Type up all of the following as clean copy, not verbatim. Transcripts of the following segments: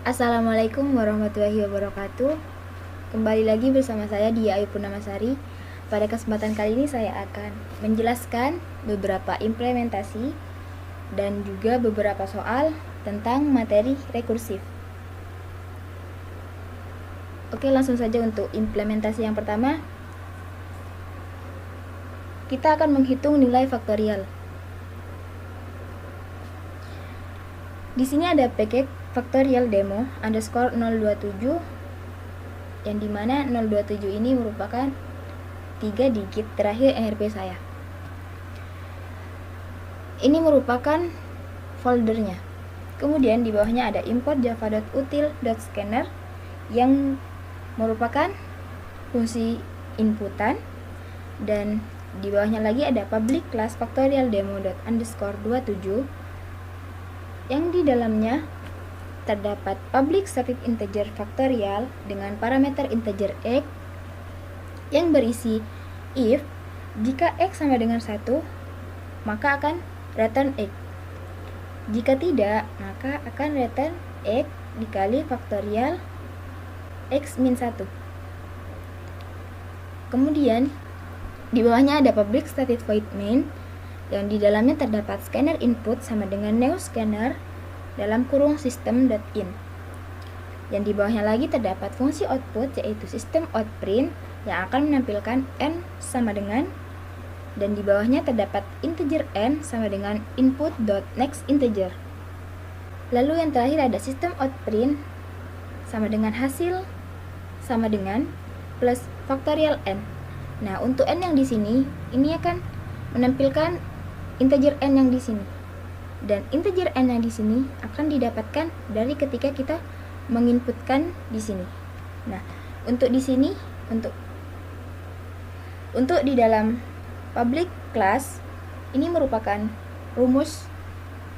Assalamualaikum warahmatullahi wabarakatuh. Kembali lagi bersama saya Dia Ayu Purnamasari. Pada kesempatan kali ini saya akan menjelaskan beberapa implementasi dan juga beberapa soal tentang materi rekursif. Oke, langsung saja untuk implementasi yang pertama. Kita akan menghitung nilai faktorial. Di sini ada paket faktorial demo underscore 027 yang dimana 027 ini merupakan 3 digit terakhir NRP saya. Ini merupakan foldernya. Kemudian di bawahnya ada import java.util.scanner yang merupakan fungsi inputan, dan di bawahnya lagi ada public class factorial demo._27 yang di dalamnya terdapat public static integer faktorial dengan parameter integer x yang berisi if jika x sama dengan 1 maka akan return x, jika tidak maka akan return x dikali faktorial x min 1. Kemudian di bawahnya ada public static void main yang di dalamnya terdapat scanner input sama dengan new scanner dalam kurung system.in. Yang di bawahnya lagi terdapat fungsi output yaitu system out print yang akan menampilkan n sama dengan, dan di bawahnya terdapat integer n sama dengan input.next integer. Lalu yang terakhir ada system out print sama dengan hasil sama dengan plus faktorial n. Nah, untuk n yang di sini ini akan menampilkan integer n yang di sini, dan integer n yang di sini akan didapatkan dari ketika kita menginputkan di sini. Nah, untuk di sini untuk di dalam public class ini merupakan rumus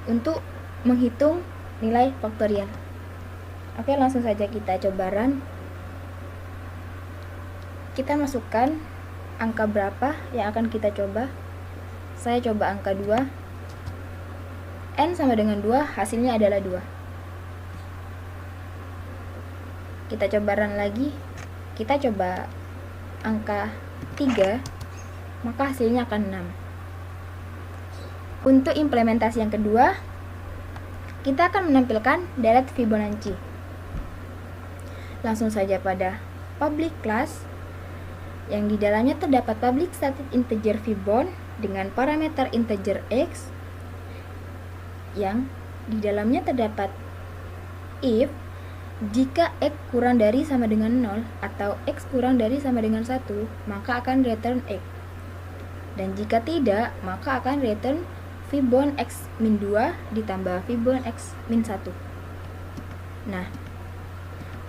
untuk menghitung nilai faktorial. Oke, langsung saja kita coba run. Kita masukkan angka berapa yang akan kita coba. Saya coba angka 2. N sama dengan 2, hasilnya adalah 2. Kita coba run lagi. Kita coba angka 3, maka hasilnya akan 6. Untuk implementasi yang kedua, kita akan menampilkan deret Fibonacci. Langsung saja pada public class yang di dalamnya terdapat public static integer Fibon dengan parameter integer x, yang di dalamnya terdapat if jika x kurang dari sama dengan 0 atau x kurang dari sama dengan 1 maka akan return x, dan jika tidak maka akan return Fibon x min 2 ditambah Fibon x min 1. Nah,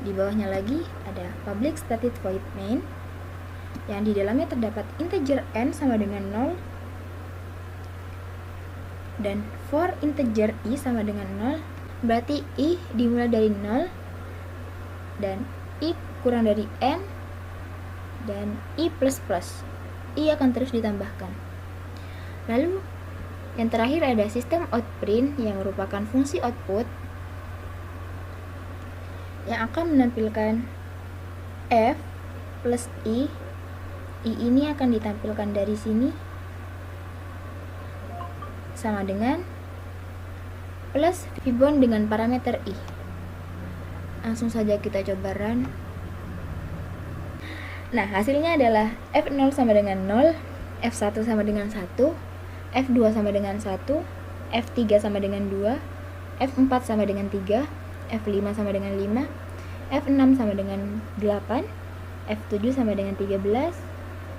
di bawahnya lagi ada public static void main yang di dalamnya terdapat integer n sama dengan 0, dan for integer i sama dengan 0 berarti i dimulai dari 0 dan i kurang dari n dan i plus plus, i akan terus ditambahkan. Lalu yang terakhir ada system out print yang merupakan fungsi output yang akan menampilkan f plus i ini akan ditampilkan dari sini sama dengan plus Fibon dengan parameter i. Langsung saja kita coba run. Nah, hasilnya adalah F0 sama dengan 0, F1 sama dengan 1, F2 sama dengan 1, F3 sama dengan 2, F4 sama dengan 3, F5 sama dengan 5, F6 sama dengan 8, F7 sama dengan 13,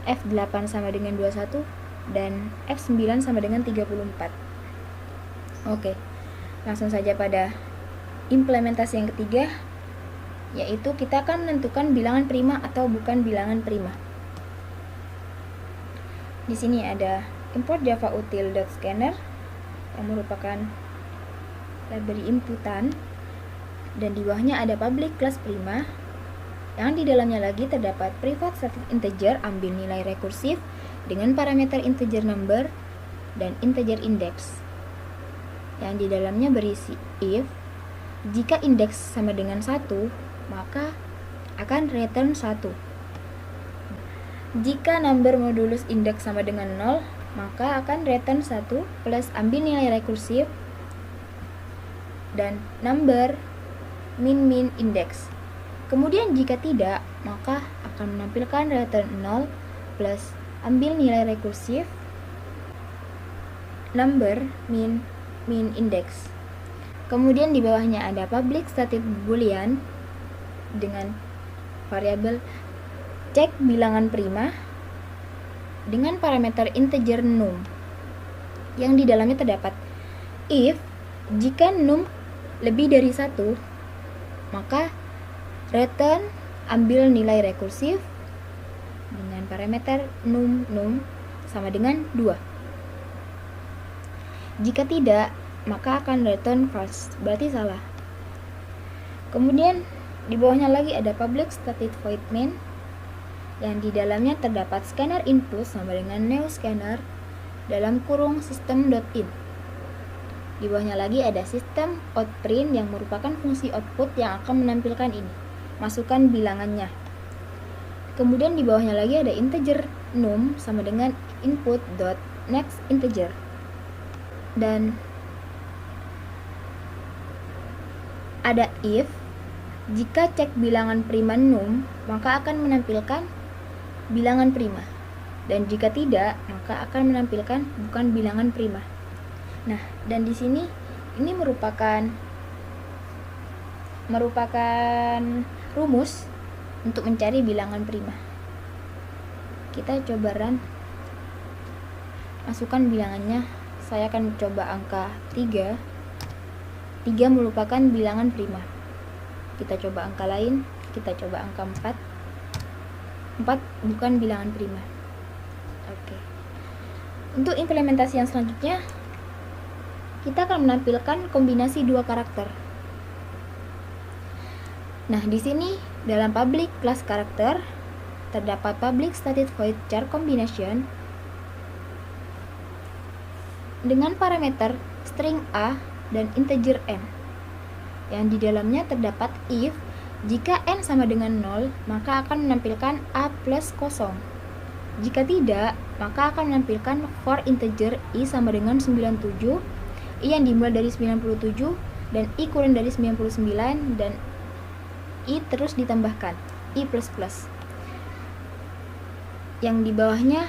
F8 sama dengan 21, dan F9 sama dengan 34. Oke, langsung saja pada implementasi yang ketiga, yaitu kita akan menentukan bilangan prima atau bukan bilangan prima. Di sini ada import java.util.scanner yang merupakan library inputan, dan di bawahnya ada public class prima yang di dalamnya lagi terdapat private static integer ambil nilai rekursif dengan parameter integer number dan integer index, yang di dalamnya berisi if Jika indeks sama dengan 1, maka akan return 1. Jika number modulus indeks sama dengan 0, maka akan return 1 plus ambil nilai rekursif dan number min indeks. Kemudian jika tidak, maka akan menampilkan return 0 plus ambil nilai rekursif number min indeks. Kemudian di bawahnya ada public static boolean dengan variabel cek bilangan prima dengan parameter integer num yang di dalamnya terdapat if jika num lebih dari 1, maka return ambil nilai rekursif dengan parameter num sama dengan 2. Jika tidak, maka akan return false, berarti salah. Kemudian di bawahnya lagi ada public static void main yang di dalamnya terdapat scanner input sama dengan new scanner dalam kurung system.in. Di bawahnya lagi ada system outprint yang merupakan fungsi output yang akan menampilkan ini. Masukkan bilangannya. Kemudian di bawahnya lagi ada integer num sama dengan input.next integer. Dan ada if jika cek bilangan prima num, maka akan menampilkan bilangan prima. Dan jika tidak, maka akan menampilkan bukan bilangan prima. Nah, dan di sini ini merupakan rumus untuk mencari bilangan prima. Kita coba run. Masukkan bilangannya. Saya akan coba angka 3. 3 merupakan bilangan prima. Kita coba angka lain, kita coba angka 4. 4 bukan bilangan prima. Oke. Untuk implementasi yang selanjutnya, kita akan menampilkan kombinasi 2 karakter. Nah, di sini dalam public class karakter terdapat public static void char combination dengan parameter string a dan integer n. Yang di dalamnya terdapat if jika n sama dengan 0, maka akan menampilkan a plus 0. Jika tidak, maka akan menampilkan for integer i sama dengan 97, i yang dimulai dari 97 dan i kurang dari 99 dan i terus ditambahkan i plus plus. Yang di bawahnya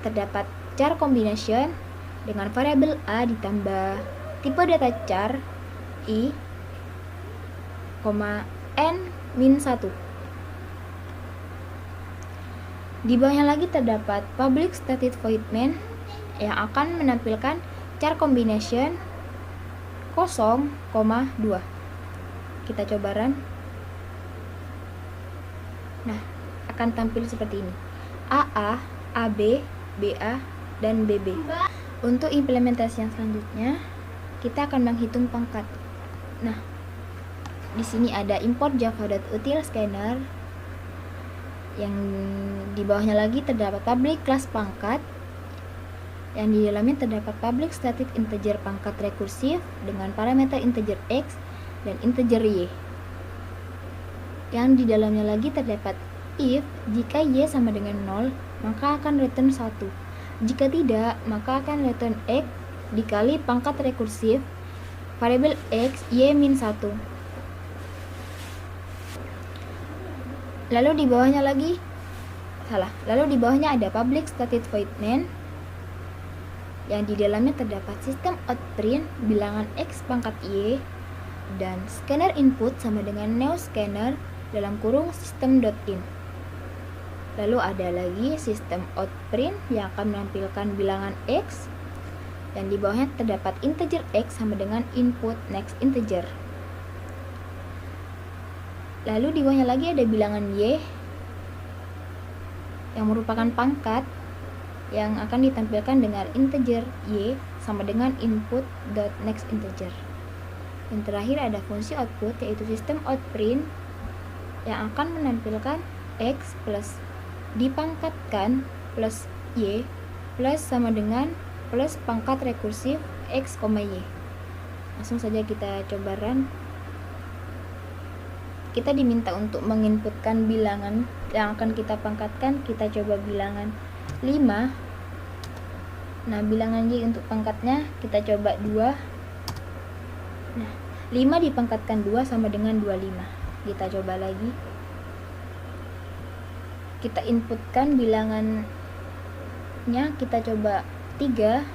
terdapat char combination dengan variabel a ditambah tipe data char i, n-1. Di bawahnya lagi terdapat public static void main yang akan menampilkan char combination 0,2. Kita coba run. Nah, akan tampil seperti ini. AA, AB, BA, dan BB. Untuk implementasi yang selanjutnya, kita akan menghitung pangkat. Nah, di sini ada import java.util scanner. Yang di bawahnya lagi terdapat public class pangkat. Yang di dalamnya terdapat public static integer pangkat rekursif dengan parameter integer x dan integer y. Yang di dalamnya lagi terdapat if jika y sama dengan 0, maka akan return 1. Jika tidak, maka akan return x dikali pangkat rekursif variabel x y-1. Lalu di bawahnya ada public static void main yang di dalamnya terdapat sistem outprint bilangan x pangkat y dan scanner input sama dengan new scanner dalam kurung system.in. Lalu ada lagi sistem outprint yang akan menampilkan bilangan x dan di bawahnya terdapat integer x sama dengan input next integer. Lalu di bawahnya lagi ada bilangan y yang merupakan pangkat yang akan ditampilkan dengan integer y sama dengan input dot next integer. Yang terakhir ada fungsi output yaitu sistem outprint yang akan menampilkan x plus dipangkatkan plus y plus sama dengan plus pangkat rekursif x, y. Langsung saja kita coba run. kita diminta untuk menginputkan bilangan yang akan kita pangkatkan. Kita coba bilangan 5. Nah, bilangan Y untuk pangkatnya kita coba 2. Nah, 5 dipangkatkan 2 sama dengan 25. Kita coba lagi. Kita inputkan bilangannya, kita coba 3.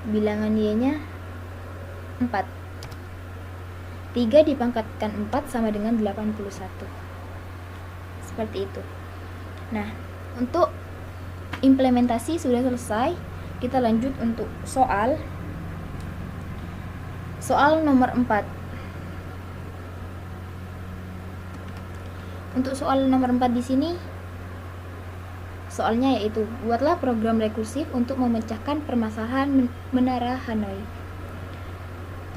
Bilangan Y-nya 4. 3 dipangkatkan 4 sama dengan 81. Seperti itu. Nah, untuk implementasi sudah selesai. Kita lanjut untuk soal nomor 4. Untuk soal nomor 4 di sini soalnya yaitu buatlah program rekursif untuk memecahkan permasalahan menara Hanoi.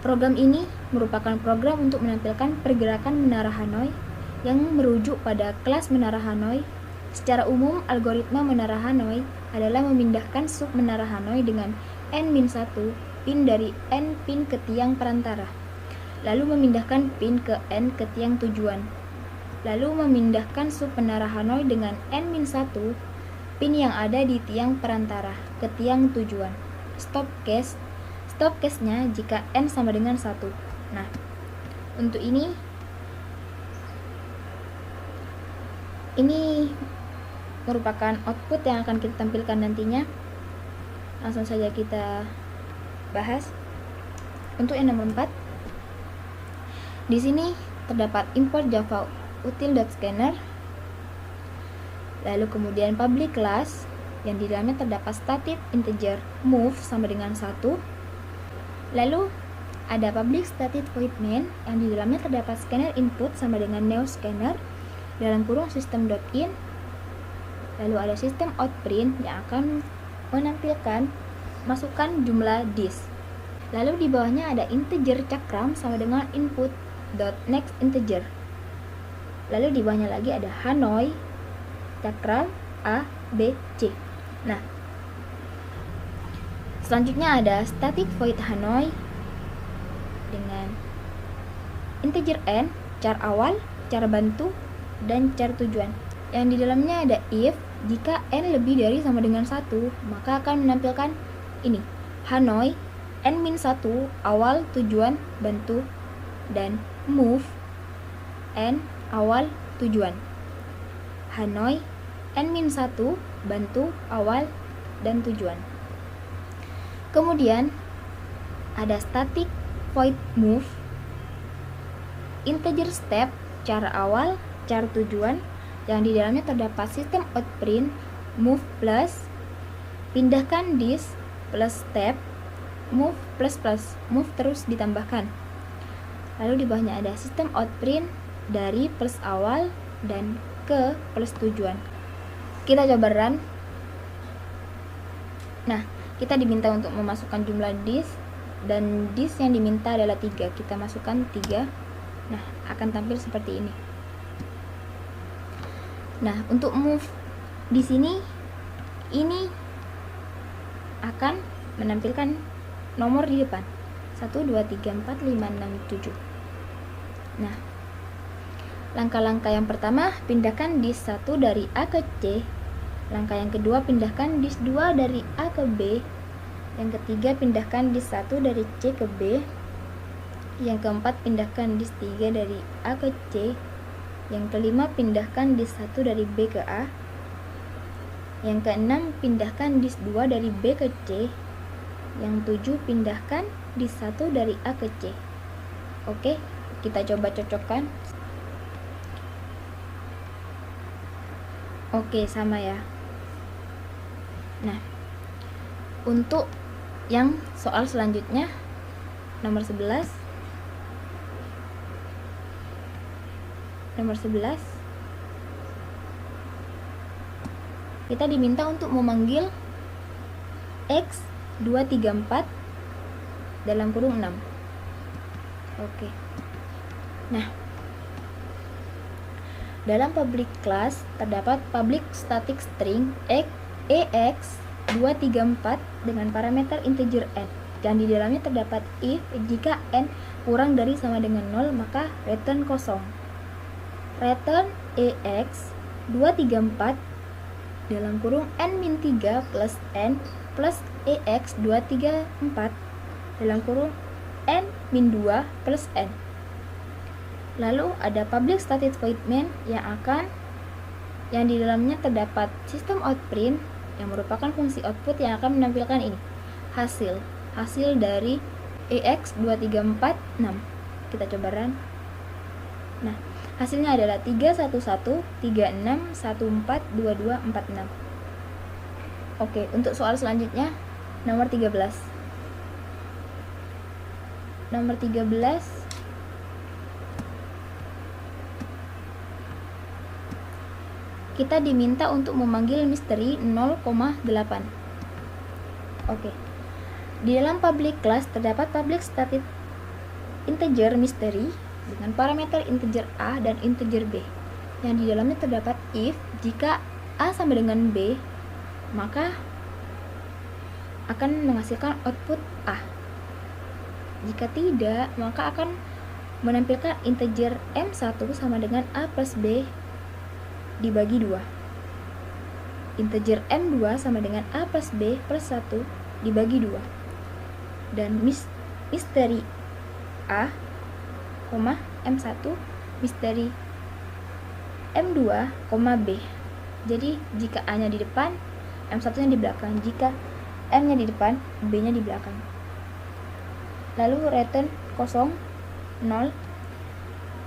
Program ini merupakan program untuk menampilkan pergerakan menara Hanoi yang merujuk pada kelas menara Hanoi. Secara umum, algoritma menara Hanoi adalah memindahkan sub menara Hanoi dengan n-1 pin dari n pin ke tiang perantara, lalu memindahkan pin ke n ke tiang tujuan, lalu memindahkan sub menara Hanoi dengan n-1 pin yang ada di tiang perantara ke tiang tujuan. Stop case-nya jika n sama dengan 1. Nah, untuk ini merupakan output yang akan kita tampilkan nantinya. Langsung saja kita bahas. Untuk yang nomor 4, di sini terdapat import java util.scanner, lalu kemudian public class yang di dalamnya terdapat static integer move sama dengan 1, lalu ada public static void main yang di dalamnya terdapat scanner input sama dengan new scanner dalam kurung system.in, lalu ada system out print yang akan menampilkan masukkan jumlah disk, lalu di bawahnya ada integer cakram sama dengan input next integer, lalu di bawahnya lagi ada Hanoi cakram A, B, C. Nah, selanjutnya ada static void Hanoi dengan integer n, char awal, char bantu, dan char tujuan. Yang di dalamnya ada if jika n lebih dari sama dengan 1, maka akan menampilkan ini Hanoi n-1 awal, tujuan, bantu, dan move n awal, tujuan. Hanoi n-1 bantu, awal, dan tujuan. Kemudian ada static void move, integer step, char awal, char tujuan, yang di dalamnya terdapat system out print move plus pindahkan disk plus step move plus move terus ditambahkan. Lalu di bawahnya ada system out print dari plus awal dan ke plus tujuan. Kita coba run. Nah, kita diminta untuk memasukkan jumlah disk, dan disk yang diminta adalah 3. Kita masukkan 3. Nah, akan tampil seperti ini. Nah, untuk move di sini ini akan menampilkan nomor di depan 1, 2, 3, 4, 5, 6, 7. Nah, langkah-langkah yang pertama, pindahkan disk 1 dari A ke C. Langkah yang kedua, pindahkan disk 2 dari A ke B. Yang ketiga, pindahkan disk 1 dari C ke B. Yang keempat, pindahkan disk 3 dari A ke C. Yang kelima, pindahkan disk 1 dari B ke A. Yang keenam, pindahkan disk 2 dari B ke C. Yang tujuh, pindahkan disk 1 dari A ke C. Oke, kita coba cocokkan. Oke, sama ya. Nah, untuk yang soal selanjutnya nomor 11 kita diminta untuk memanggil X 234 dalam kurung 6. Oke. Nah, dalam public class terdapat public static string EX234 dengan parameter integer n, dan di dalamnya terdapat if jika n kurang dari sama dengan 0 maka return kosong. return EX 234 dalam kurung N-3 plus N plus EX 234 dalam kurung N-2 plus N. Lalu ada public static void main yang di dalamnya terdapat system out print yang merupakan fungsi output yang akan menampilkan ini, hasil dari EX 2346. Kita coba run. Nah, hasilnya adalah 31136142246. Oke, untuk soal selanjutnya nomor 13. Nomor 13 kita diminta untuk memanggil misteri 0,8. Oke. Di dalam public class terdapat public static integer misteri dengan parameter integer A dan integer B. Yang di dalamnya terdapat if jika A sama dengan B, maka akan menghasilkan output A. Jika tidak, maka akan menampilkan integer M1 sama dengan A plus B dibagi 2. Integer M2 sama dengan A plus B plus 1 dibagi 2. Dan misteri A, M1, misteri M2, B. Jadi jika A-nya di depan, M1-nya di belakang. Jika M-nya di depan, B-nya di belakang. Lalu return kosong 0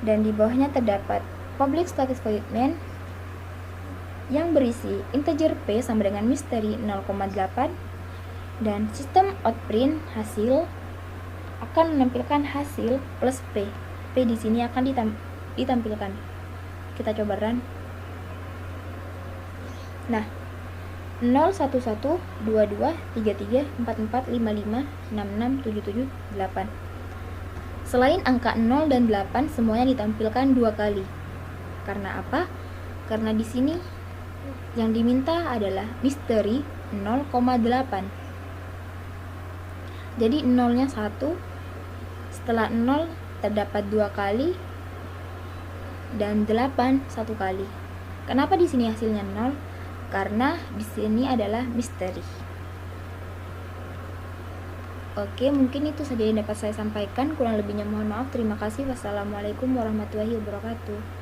dan di bawahnya terdapat public static void main yang berisi integer P sama dengan misteri 0,8 dan sistem outprint hasil akan menampilkan hasil plus P. P di sini akan ditampilkan. Kita coba run. Nah, 0, 1, 1, 2, 2, 3, 3, 4, 4, 5, 5, 6, 6, 7, 7, 8. Selain angka 0 dan 8 semuanya ditampilkan 2 kali. Karena apa? Karena di sini yang diminta adalah misteri 0,8. Jadi 0-nya 1, setelah 0 terdapat 2 kali dan 8 1 kali. Kenapa di sini hasilnya 0? Karena di sini adalah misteri. Oke, mungkin itu saja yang dapat saya sampaikan. Kurang lebihnya mohon maaf. Terima kasih. Wassalamualaikum warahmatullahi wabarakatuh.